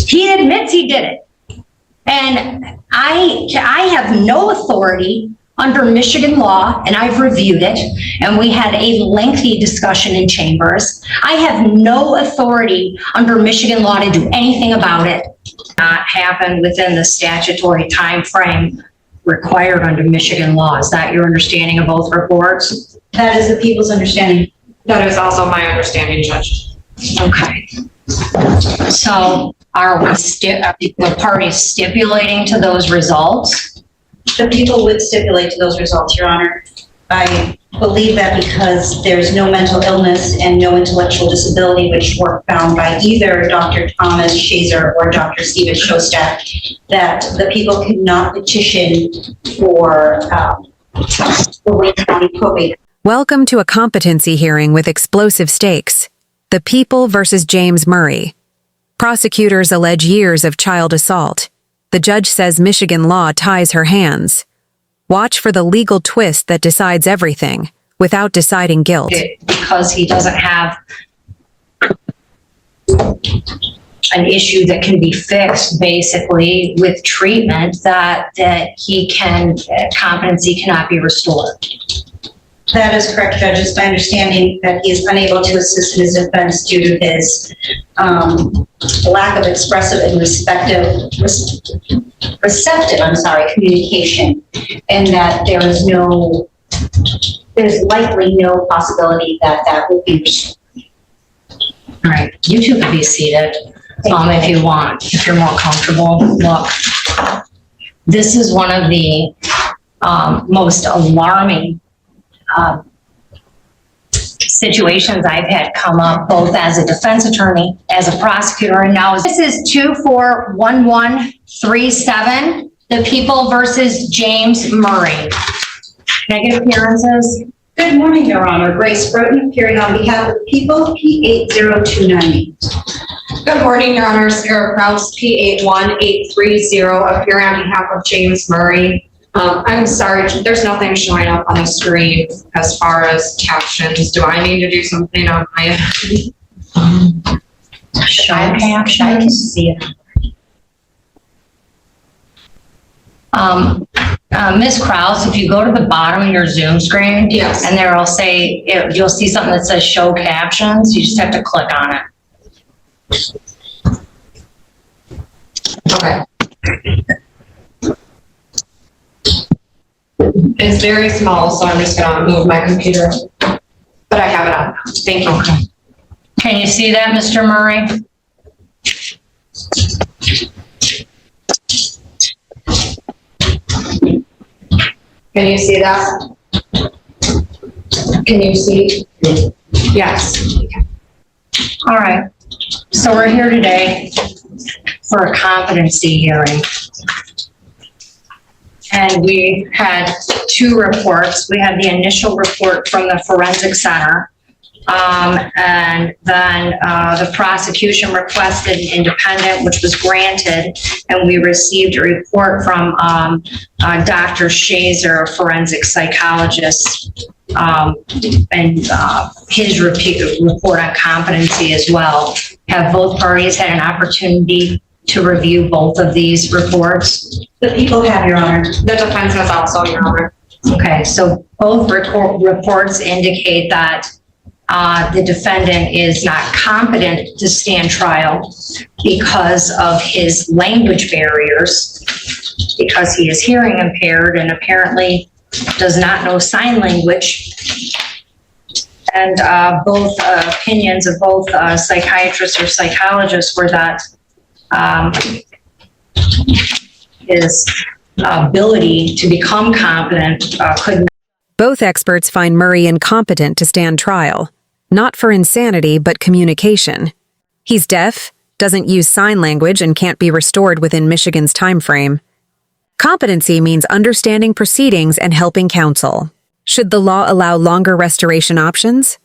He admits he did it. And I have no authority under Michigan law, and I've reviewed it, and we had a lengthy discussion in chambers. I have no authority under Michigan law to do anything about it. Not happen within the statutory time frame required under Michigan law. Is that your understanding of both reports? That is the people's understanding. That is also my understanding, Judge. Okay. So are the parties stipulating to those results? The people would stipulate to those results, Your Honor. I believe that because there's no mental illness and no intellectual disability, which were found by either Dr. Thomas Shazer or Dr. Stephen Shostak, that the people could not petition for Wayne County probate. Welcome to a competency hearing with explosive stakes. The People versus James Murray. Prosecutors allege years of child assault. The judge says Michigan law ties her hands. Watch for the legal twist that decides everything without deciding guilt. Because he doesn't have an issue that can be fixed basically with treatment, that he can, competency cannot be restored. That is correct, Judge. It's my understanding that he is unable to assist in his defense due to his lack of expressive and receptive communication, and that there's likely no possibility that will be restored. All right, you two can be seated if you want, if you're more comfortable. Look, this is one of the most alarming situations I've had come up, both as a defense attorney, as a prosecutor, and now this is 241137, the People versus James Murray. Can I get appearances? Good morning, Your Honor. Grace Broughton, appearing on behalf of the People, P80298. Good morning, Your Honor. Sarah Krause, P81830, appearing on behalf of James Murray. I'm sorry, there's nothing showing up on the screen as far as captions. Do I need to do something on my end? I can see it. Ms. Krause, if you go to the bottom of your Zoom screen, yes, and there will say, you'll see something that says show captions. You just have to click on it. Okay. It's very small, so I'm just gonna move my computer, but I have it on. Thank you. Okay. Can you see that, Mr. Murray? Can you see that? Can you see? Yes. All right. So we're here today for a competency hearing. And we had two reports. We had the initial report from the Forensic Center, and then the prosecution requested an independent, which was granted, and we received a report from Dr. Shazer, a forensic psychologist, and his report on competency as well. Have both parties had an opportunity to review both of these reports? The People have, Your Honor. The defense has also, Your Honor. Okay, so both reports indicate that the defendant is not competent to stand trial because of his language barriers, because he is hearing impaired and apparently does not know sign language. And both opinions of both psychiatrists or psychologists were that his ability to become competent couldn't. Both experts find Murray incompetent to stand trial, not for insanity but communication. He's deaf, doesn't use sign language, and can't be restored within Michigan's time frame. Competency means understanding proceedings and helping counsel. Should the law allow longer restoration options?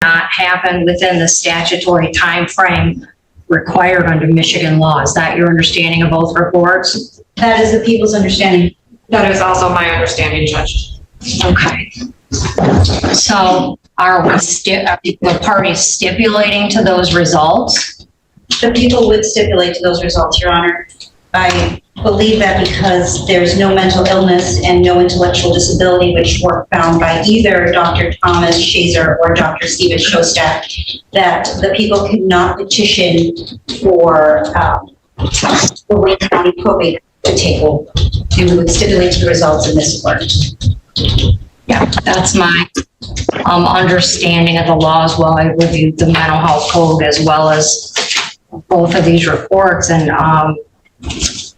Not happen within the statutory time frame required under Michigan law. Is that your understanding of both reports? That is the People's understanding. That is also my understanding, Judge. Okay. So are we the parties stipulating to those results? The people would stipulate to those results, Your Honor. I believe that because there's no mental illness and no intellectual disability, which were found by either Dr. Thomas Shazer or Dr. Stephen Shostak, that the people cannot petition for the Wayne County probate to take over. They would stipulate to the results in this court. Yeah, that's my understanding of the law as well. I reviewed the mental health code as well as both of these reports, and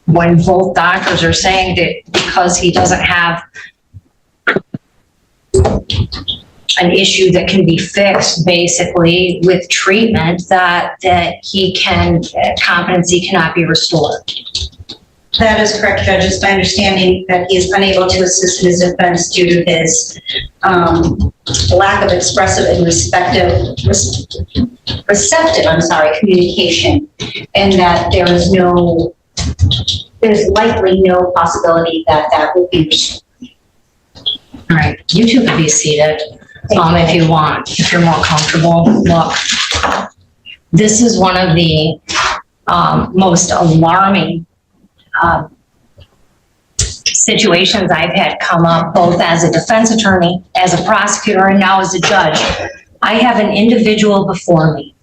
when both doctors are saying that because he doesn't have an issue that can be fixed basically with treatment, that competency cannot be restored. That is correct, Judge. It's my understanding that he is unable to assist in his defense due to his lack of expressive and receptive communication, and that there's likely no possibility that will be restored. All right, you two can be seated if you want, if you're more comfortable. Look, this is one of the most alarming situations I've had come up, both as a defense attorney, as a prosecutor, and now as a judge. I have an individual before me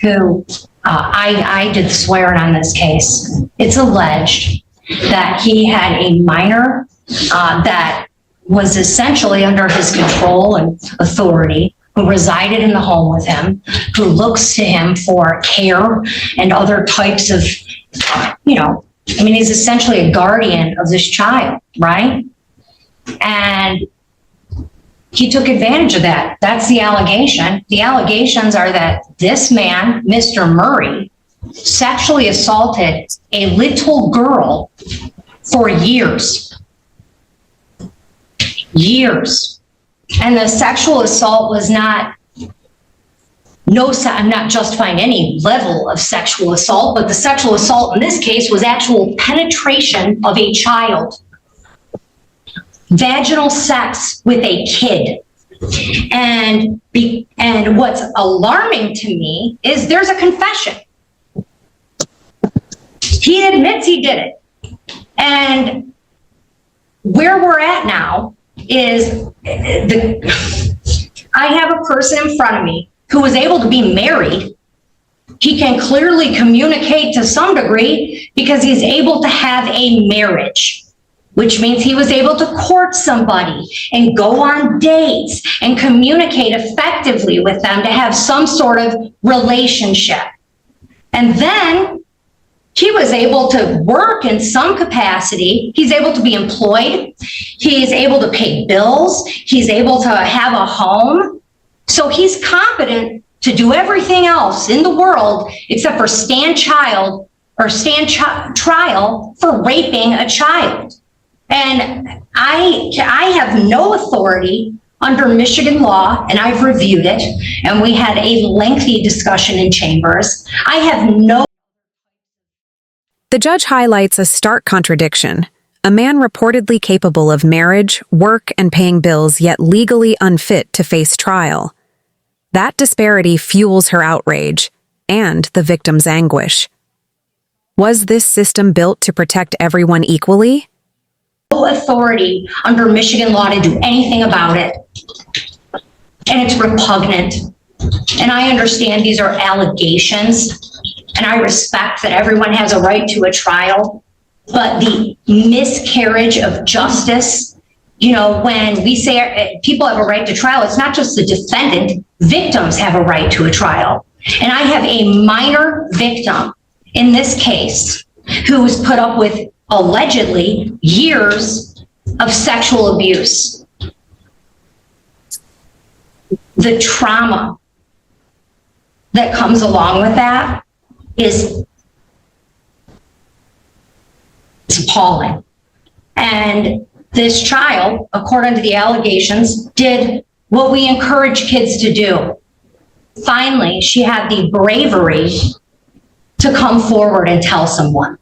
who I did the swearing on this case. It's alleged that he had a minor that was essentially under his control and authority, who resided in the home with him, who looks to him for care and other types of, he's essentially a guardian of this child, right? And he took advantage of that. That's the allegation. The allegations are that this man, Mr. Murray, sexually assaulted a little girl for years. And the sexual assault was I'm not justifying any level of sexual assault, but the sexual assault in this case was actual penetration of a child. Vaginal sex with a kid. And what's alarming to me is there's a confession. He admits he did it. And where we're at now is I have a person in front of me who was able to be married. He can clearly communicate to some degree because he's able to have a marriage, which means he was able to court somebody and go on dates and communicate effectively with them to have some sort of relationship. And then he was able to work in some capacity. He's able to be employed. He's able to pay bills. He's able to have a home. So he's competent to do everything else in the world except for stand trial for raping a child. And I have no authority under Michigan law, and I've reviewed it, and we had a lengthy discussion in chambers. I have no. The judge highlights a stark contradiction. A man reportedly capable of marriage, work, and paying bills, yet legally unfit to face trial. That disparity fuels her outrage and the victim's anguish. Was this system built to protect everyone equally? No authority under Michigan law to do anything about it. And it's repugnant. And I understand these are allegations, and I respect that everyone has a right to a trial, but the miscarriage of justice, when we say people have a right to trial, it's not just the defendant, victims have a right to a trial. And I have a minor victim in this case who was put up with allegedly years of sexual abuse. The trauma that comes along with that is appalling. And this child, according to the allegations, did what we encourage kids to do. Finally, she had the bravery to come forward and tell someone.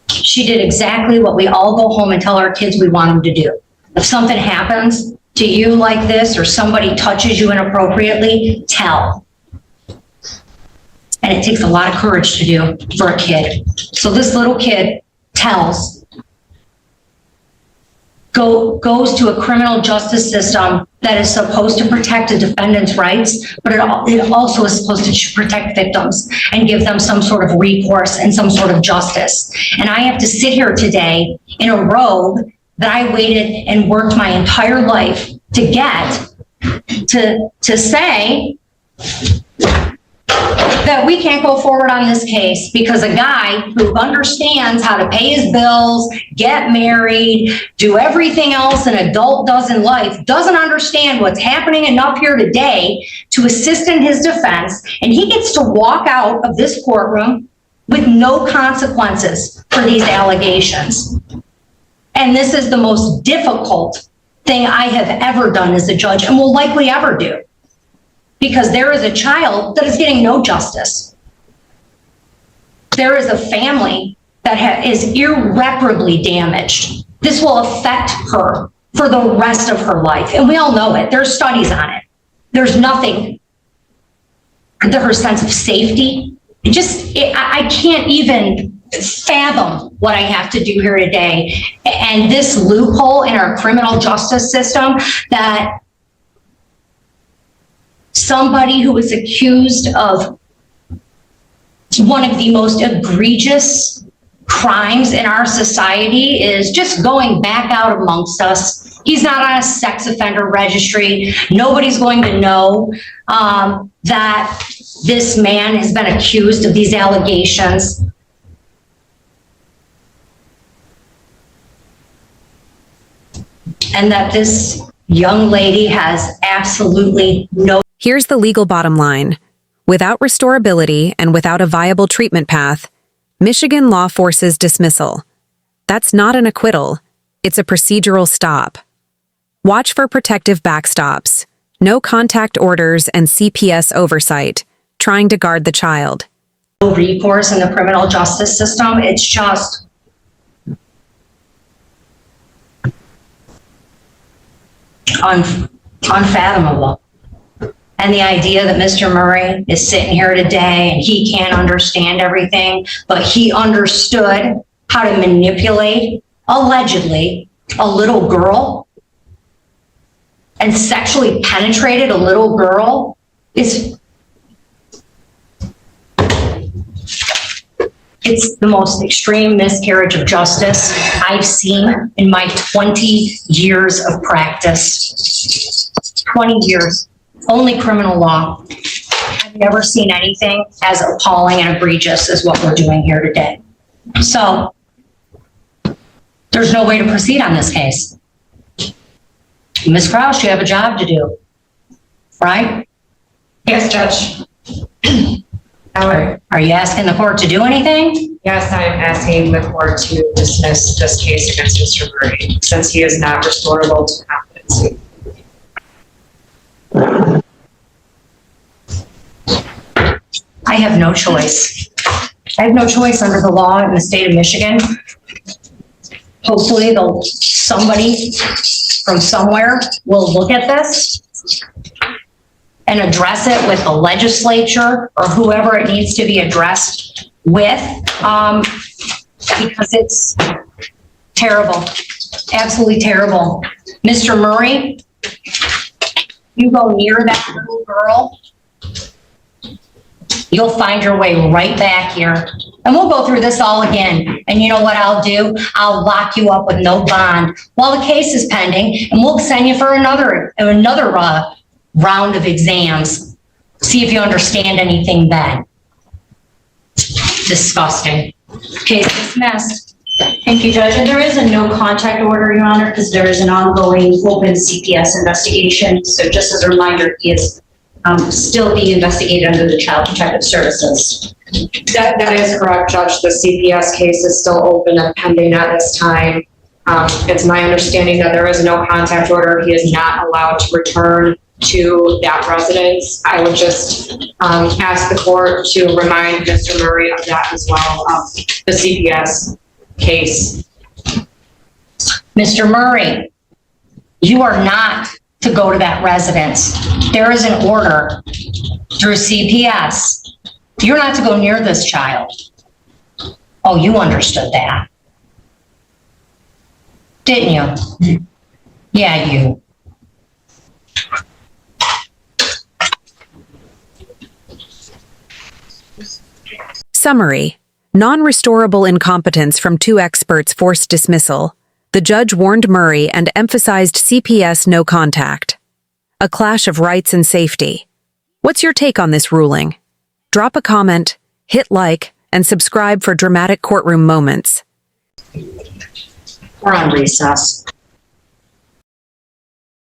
She did exactly what we all go home and tell our kids we want them to do. If something happens to you like this, or somebody touches you inappropriately, tell. and it takes a lot of courage to do for a kid. So this little kid goes to a criminal justice system that is supposed to protect a defendant's rights, but it also is supposed to protect victims and give them some sort of recourse and some sort of justice. And I have to sit here today in a robe that I waited and worked my entire life to get to say that we can't go forward on this case because a guy who understands how to pay his bills, get married, do everything else an adult does in life, doesn't understand what's happening enough here today to assist in his defense, and he gets to walk out of this courtroom with no consequences for these allegations. And this is the most difficult thing I have ever done as a judge and will likely ever do. Because there is a child that is getting no justice. There is a family that is irreparably damaged. This will affect her for the rest of her life. And we all know it. There's studies on it. There's nothing. Her sense of safety. I can't even fathom what I have to do here today. And this loophole in our criminal justice system that somebody who was accused of one of the most egregious crimes in our society is just going back out amongst us. He's not on a sex offender registry. Nobody's going to know that this man has been accused of these allegations. And that this young lady has absolutely no. Here's the legal bottom line. Without restorability and without a viable treatment path, Michigan law forces dismissal. That's not an acquittal. It's a procedural stop. Watch for protective backstops, no contact orders, and CPS oversight, trying to guard the child. No recourse in the criminal justice system. It's just unfathomable. And the idea that Mr. Murray is sitting here today and he can't understand everything, but he understood how to manipulate, allegedly, a little girl and sexually penetrated a little girl it's the most extreme miscarriage of justice I've seen in my 20 years of practice. 20 years. Only criminal law. I've never seen anything as appalling and egregious as what we're doing here today. So there's no way to proceed on this case. Ms. Krause, you have a job to do, right? Yes, Judge. Are you asking the court to do anything? Yes, I'm asking the court to dismiss this case against Mr. Murray since he is not restorable to competency. I have no choice. I have no choice under the law in the state of Michigan. Hopefully somebody from somewhere will look at this and address it with the legislature or whoever it needs to be addressed with, because it's terrible, absolutely terrible. Mr. Murray, you go near that little girl, you'll find your way right back here. And we'll go through this all again. And you know what I'll do? I'll lock you up with no bond while the case is pending, and we'll send you for another round of exams. See if you understand anything then. Disgusting. Case dismissed. Thank you, Judge. And there is a no contact order, Your Honor, because there is an ongoing open CPS investigation. So just as a reminder, he is still being investigated under the Child Protective Services. That is correct, Judge. The CPS case is still open and pending at this time. It's my understanding that there is no contact order. He is not allowed to return to that residence. I would just ask the court to remind Mr. Murray of that as well, of the CPS case. Mr. Murray, you are not to go to that residence. There is an order through CPS You're not to go near this child. Oh, you understood that. Didn't you? Yeah, you. Summary. Non-restorable incompetence from 2 experts forced dismissal. The judge warned Murray and emphasized CPS no contact. A clash of rights and safety. What's your take on this ruling? Drop a comment, hit like, and subscribe for dramatic courtroom moments. We're on recess.